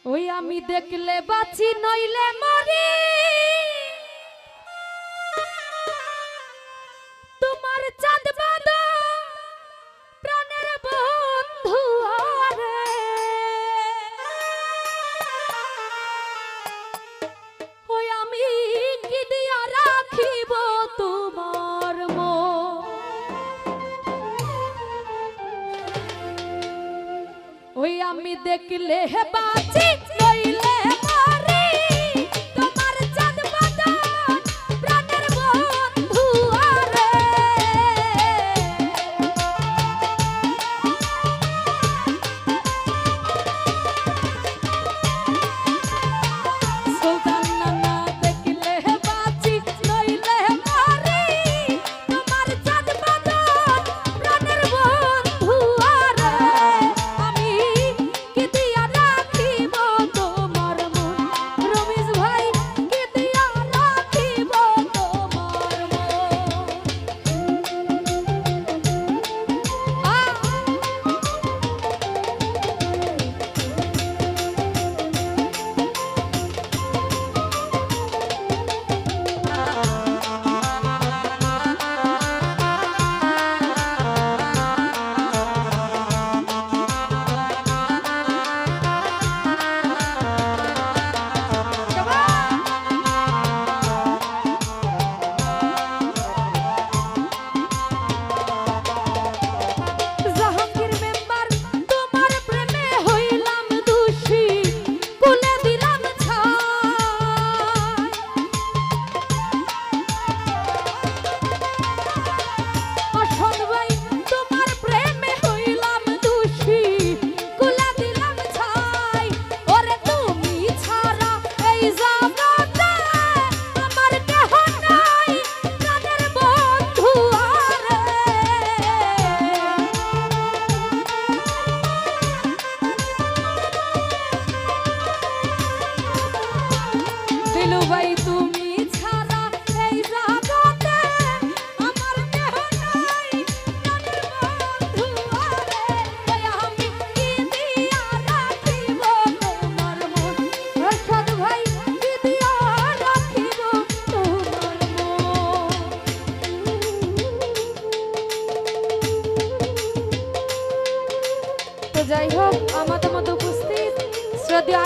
ওই আমি দেখলে বাঁচি নইলে মরি তোমার চাঁদ বাঁধা প্রাণের বন্ধু আরে ওই আমি কি দিয়া রাখিব তোমার মন ওই আমি দেখলে বাঁচি নইলে মরি তোমার চাঁদ বাঁধা প্রাণের বন্ধু আরে সুলতান নানা দেখলে বাঁচি নইলে মরি তোমার চাঁদ বাঁধা প্রাণের বন্ধু আরে আমি কি দিয়া রাখিব তোমার মন রমেশ ভাই কি দিয়া রাখিব তোমার জাহাঙ্গীর মেম্বার তোমার প্রেমে হইলাম দোষী কুলে দিলাম ছাই অসৎ ভাই তোমার প্রেমে হইলাম দোষী কুলে দিলাম ছাই ওরে তুমি ছাড়া এই জগতে আমার কেহ নাই প্রাণের বন্ধু আরে দিলু ভাই তুমি ছাড়া এই জগতে আমার কেহ নাই প্রাণের বন্ধু আরে ওই আমি কি দিয়া রাখিব তোমার মন অসৎ ভাই কি দিয়া রাখিব তোমার মন তো যাই হোক আমাদের মধ্যে উপস্থিত শ্রদ্ধেয়